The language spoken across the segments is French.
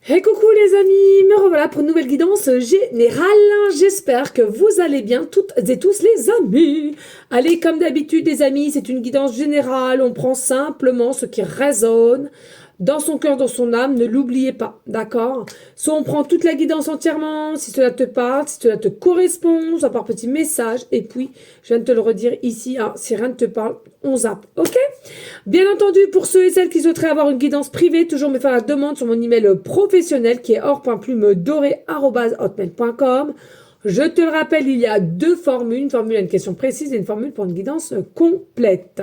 Et coucou les amis, me revoilà pour une nouvelle guidance générale. J'espère que vous allez bien toutes et tous les amis. Allez, comme d'habitude les amis, c'est une guidance générale. On prend simplement ce qui résonne dans son cœur, dans son âme. Ne l'oubliez pas, d'accord? Soit on prend toute la guidance entièrement, si cela te parle, si cela te correspond, soit par petit message. Et puis, je viens de te le redire ici, hein, si rien ne te parle, on zappe, ok? Bien entendu, pour ceux et celles qui souhaiteraient avoir une guidance privée, toujours me faire la demande sur mon email professionnel qui est or.plume-doré@hotmail.com. Je te le rappelle, il y a deux formules, une formule à une question précise et une formule pour une guidance complète.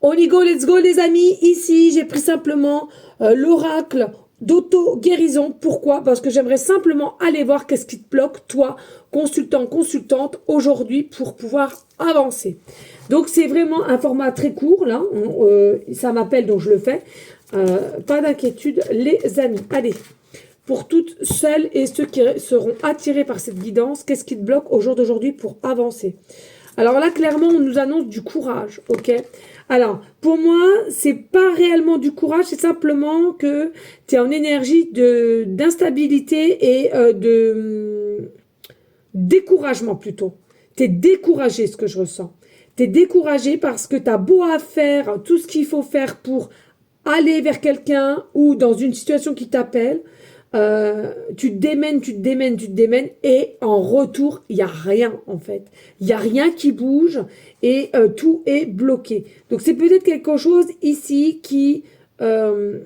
On y go, let's go les amis. Ici, j'ai pris simplement l'oracle d'auto-guérison. Pourquoi? Parce que j'aimerais simplement aller voir qu'est-ce qui te bloque, toi, consultant, consultante, aujourd'hui, pour pouvoir avancer. Donc, c'est vraiment un format très court, là. Ça m'appelle, donc je le fais. Pas d'inquiétude, les amis. Allez, pour toutes celles et ceux qui seront attirés par cette guidance, qu'est-ce qui te bloque au jour d'aujourd'hui pour avancer? Alors là, clairement, on nous annonce du courage, ok? Alors, pour moi, c'est pas réellement du courage, c'est simplement que tu es en énergie d'instabilité et de découragement plutôt. Tu es découragé, ce que je ressens. Tu es découragé parce que tu as beau à faire tout ce qu'il faut faire pour aller vers quelqu'un ou dans une situation qui t'appelle, tu te démènes, tu te démènes, tu te démènes, et en retour, il n'y a rien en fait. Il n'y a rien qui bouge et tout est bloqué. Donc c'est peut-être quelque chose ici qui te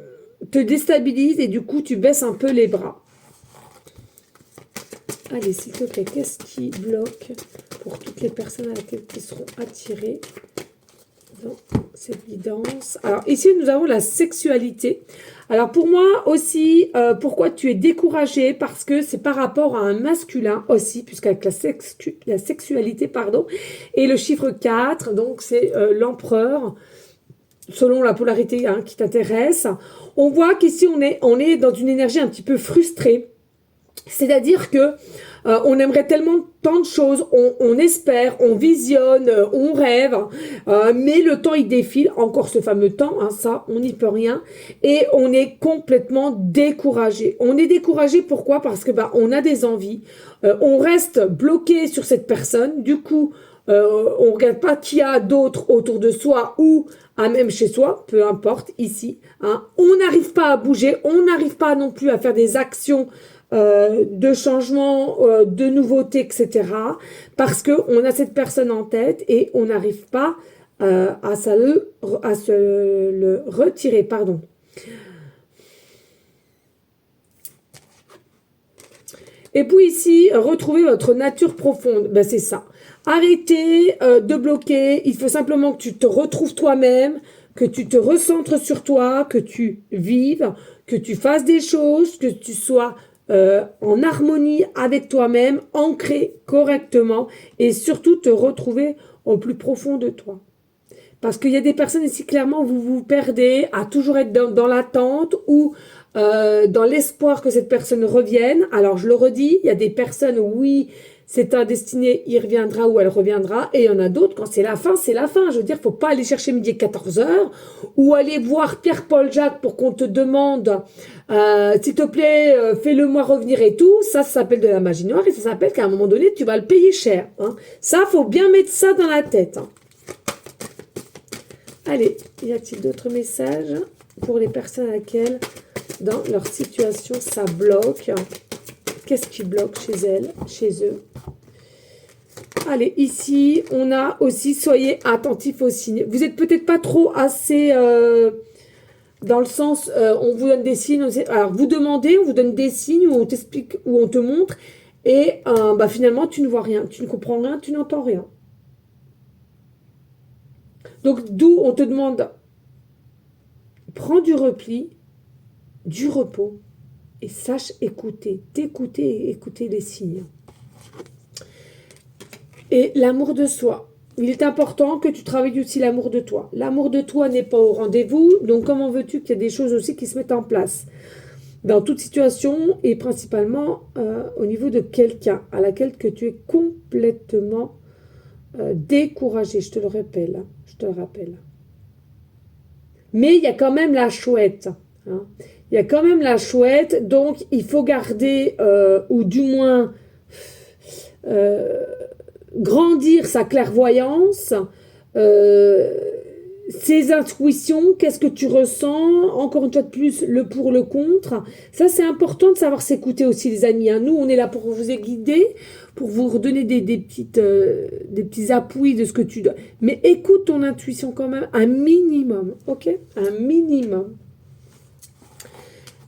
déstabilise et du coup tu baisses un peu les bras. Allez, s'il te plaît, qu'est-ce qui bloque pour toutes les personnes à laquelle qui seront attirées dans cette guidance? Alors ici, nous avons la sexualité. Alors pour moi aussi, pourquoi tu es découragé? Parce que c'est par rapport à un masculin aussi, puisqu'avec la sexualité, pardon, et le chiffre 4, donc c'est l'empereur, selon la polarité hein, qui t'intéresse. On voit qu'ici, on est dans une énergie un petit peu frustrée. C'est-à-dire que on aimerait tellement tant de choses, on espère, on visionne, on rêve, mais le temps il défile, encore ce fameux temps, hein, ça on n'y peut rien, et on est complètement découragé. On est découragé pourquoi? Parce que on a des envies, on reste bloqué sur cette personne, du coup on regarde pas qui y a d'autres autour de soi ou même chez soi, peu importe, ici, hein, on n'arrive pas à bouger, on n'arrive pas non plus à faire des actions de changement, de nouveautés, etc. Parce qu'on a cette personne en tête et on n'arrive pas à se le retirer. Pardon. Et puis ici, retrouver votre nature profonde. Ben, c'est ça. Arrêtez de bloquer. Il faut simplement que tu te retrouves toi-même, que tu te recentres sur toi, que tu vives, que tu fasses des choses, que tu sois en harmonie avec toi-même, ancré correctement et surtout te retrouver au plus profond de toi. Parce qu'il y a des personnes ici, clairement, vous vous perdez à toujours être dans l'attente ou dans l'espoir que cette personne revienne. Alors, je le redis, il y a des personnes, oui, c'est un destiné, il reviendra ou elle reviendra. Et il y en a d'autres, quand c'est la fin, c'est la fin. Je veux dire, faut pas aller chercher midi 14 heures ou aller voir Pierre-Paul Jacques pour qu'on te demande, s'il te plaît, fais-le-moi revenir et tout. Ça s'appelle de la magie noire et ça s'appelle qu'à un moment donné, tu vas le payer cher. Hein. Ça, faut bien mettre ça dans la tête. Hein. Allez, y a-t-il d'autres messages pour les personnes à laquelle, dans leur situation, ça bloque? Qu'est-ce qui bloque chez elles, chez eux? Allez, ici, on a aussi, soyez attentifs aux signes. Vous n'êtes peut-être pas trop assez, dans le sens, on vous donne des signes. Alors, vous demandez, on vous donne des signes, où on t'explique, où on te montre, et finalement, tu ne vois rien, tu ne comprends rien, tu n'entends rien. Donc, d'où on te demande, prends du repli, du repos, et sache écouter, t'écouter et écouter les signes. Et l'amour de soi. Il est important que tu travailles aussi l'amour de toi. L'amour de toi n'est pas au rendez-vous, donc comment veux-tu qu'il y ait des choses aussi qui se mettent en place dans toute situation et principalement au niveau de quelqu'un à laquelle que tu es complètement découragé, je te le rappelle, je te le rappelle. Mais il y a quand même la chouette. Hein. Il y a quand même la chouette, donc il faut garder, ou du moins euh, grandir sa clairvoyance, euh, ses intuitions, qu'est-ce que tu ressens, encore une fois de plus, le pour, le contre. Ça, c'est important de savoir s'écouter aussi, les amis, hein. Nous, on est là pour vous guider, pour vous redonner des petits appuis de ce que tu dois. Mais écoute ton intuition quand même, un minimum, ok? Un minimum.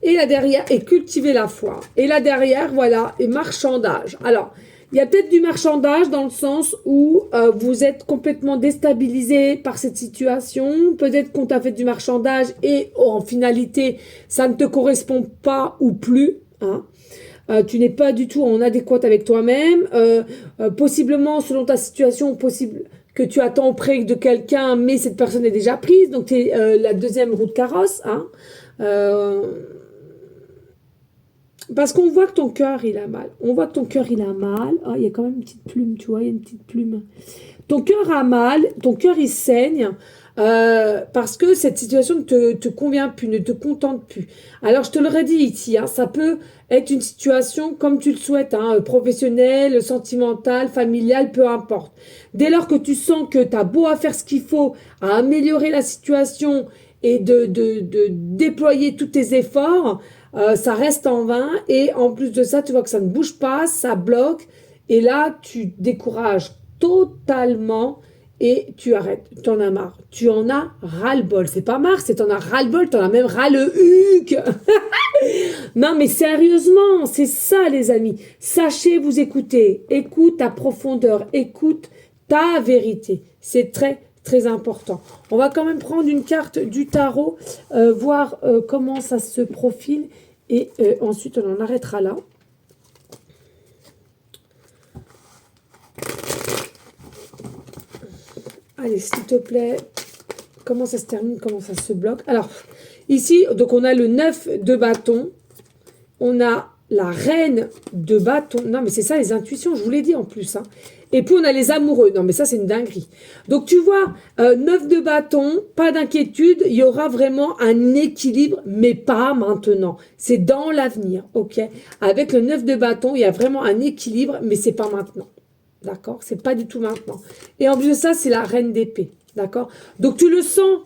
Et là derrière, et cultiver la foi. Et là derrière, voilà, et marchandage. Alors, il y a peut-être du marchandage dans le sens où vous êtes complètement déstabilisé par cette situation. Peut-être qu'on t'a fait du marchandage et en finalité, ça ne te correspond pas ou plus. Hein. Tu n'es pas du tout en adéquate avec toi-même. Possiblement, selon ta situation, possible que tu attends auprès de quelqu'un, mais cette personne est déjà prise. Donc, tu es la deuxième roue de carrosse. Hein. Euh, Parce qu'on voit que ton cœur, il a mal. On voit que ton cœur, il a mal. Ah, il y a quand même une petite plume, tu vois, il y a une petite plume. Ton cœur a mal, ton cœur, il saigne, parce que cette situation ne te convient plus, ne te contente plus. Alors, je te l'aurais dit ici, hein, ça peut être une situation comme tu le souhaites, hein, professionnelle, sentimentale, familiale, peu importe. Dès lors que tu sens que tu as beau à faire ce qu'il faut, à améliorer la situation et de déployer tous tes efforts, ça reste en vain et en plus de ça, tu vois que ça ne bouge pas, ça bloque et là, tu décourages totalement et tu arrêtes, tu en as marre. Tu en as ras-le-bol. C'est pas marre, c'est t'en as ras-le-bol, t'en as même ras-le-huc. Non, mais sérieusement, c'est ça, les amis. Sachez vous écouter. Écoute ta profondeur, écoute ta vérité. C'est très, très important. On va quand même prendre une carte du tarot, voir comment ça se profile et ensuite on en arrêtera là. Allez, s'il te plaît, comment ça se termine, comment ça se bloque. Alors, ici, donc on a le 9 de bâton, on a la reine de bâton. Non, mais c'est ça les intuitions, je vous l'ai dit en plus. Hein. Et puis on a les amoureux. Non, mais ça c'est une dinguerie. Donc tu vois, 9 de bâton, pas d'inquiétude, il y aura vraiment un équilibre, mais pas maintenant. C'est dans l'avenir, ok? Avec le 9 de bâton, il y a vraiment un équilibre, mais c'est pas maintenant. D'accord? C'est pas du tout maintenant. Et en plus de ça, c'est la reine d'épée. D'accord? Donc tu le sens.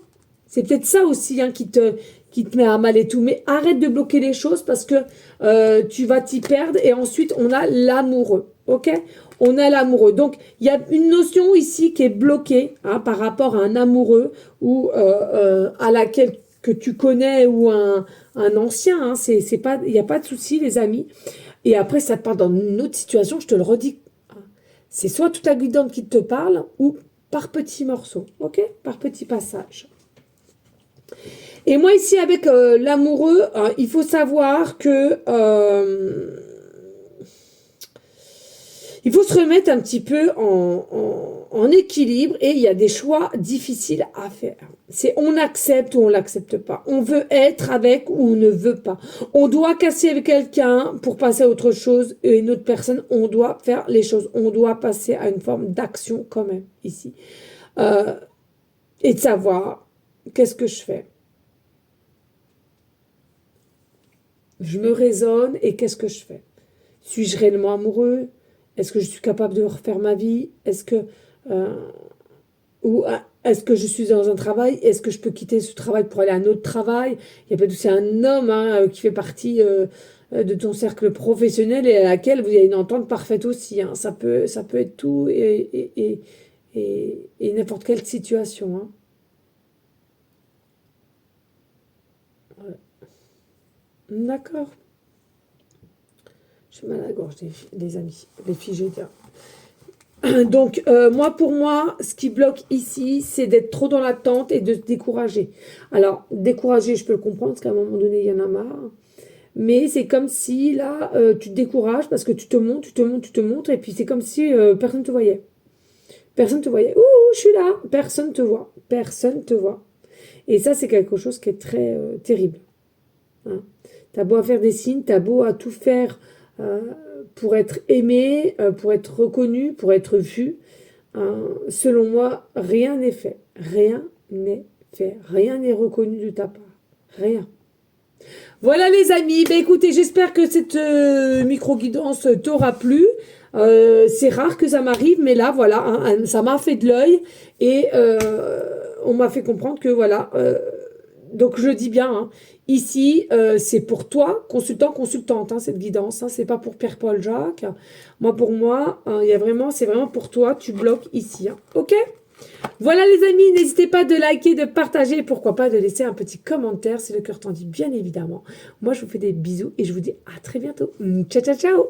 C'est peut-être ça aussi hein, qui te met à mal et tout. Mais arrête de bloquer les choses parce que tu vas t'y perdre. Et ensuite, on a l'amoureux. Ok? On a l'amoureux. Donc, il y a une notion ici qui est bloquée hein, par rapport à un amoureux ou à laquelle que tu connais ou un ancien. Hein, c'est pas, il n'y a pas de souci, les amis. Et après, ça te part dans une autre situation. Je te le redis. C'est soit toute la guidante qui te parle ou par petits morceaux. Ok? Par petits passages. Et moi ici avec l'amoureux, il faut savoir que il faut se remettre un petit peu en équilibre et il y a des choix difficiles à faire. C'est on accepte ou on l'accepte pas. On veut être avec ou on ne veut pas. On doit casser avec quelqu'un pour passer à autre chose et une autre personne, on doit faire les choses. On doit passer à une forme d'action quand même ici. Et de savoir qu'est-ce que je fais. Je me raisonne et qu'est-ce que je fais? Suis-je réellement amoureux? Est-ce que je suis capable de refaire ma vie? Euh, est-ce que je suis dans un travail? Est-ce que je peux quitter ce travail pour aller à un autre travail? Il y a peut-être aussi un homme hein, qui fait partie de ton cercle professionnel et à laquelle vous avez une entente parfaite aussi. Hein. Ça peut être tout et n'importe quelle situation. Hein. Ouais. D'accord. J'ai mal à la gorge, les amis. Les filles, je veux dire. Donc, moi, pour moi, ce qui bloque ici, c'est d'être trop dans l'attente et de se décourager. Alors, décourager, je peux le comprendre, parce qu'à un moment donné, il y en a marre. Mais c'est comme si, là, tu te décourages parce que tu te montres, tu te montres, tu te montres, et puis c'est comme si personne ne te voyait. Personne ne te voyait. Ouh, je suis là. Personne ne te voit. Personne ne te voit. Et ça, c'est quelque chose qui est très terrible. Hein. T'as beau à faire des signes, t'as beau à tout faire euh, pour être aimé, pour être reconnu, pour être vu. Selon moi, rien n'est fait. Rien n'est fait. Rien n'est reconnu de ta part. Rien. Voilà les amis, ben écoutez, j'espère que cette micro-guidance t'aura plu. C'est rare que ça m'arrive, mais là, voilà, hein, ça m'a fait de l'œil et on m'a fait comprendre que voilà. Donc je dis bien, hein, ici, c'est pour toi, consultant, consultante, hein, cette guidance. Hein, c'est pas pour Pierre-Paul Jacques. Moi, pour moi, hein, il y a vraiment, c'est vraiment pour toi. Tu bloques ici, hein, ok? Voilà les amis, n'hésitez pas de liker, de partager et pourquoi pas de laisser un petit commentaire si le cœur t'en dit, bien évidemment. Moi, je vous fais des bisous et je vous dis à très bientôt. Ciao, ciao, ciao!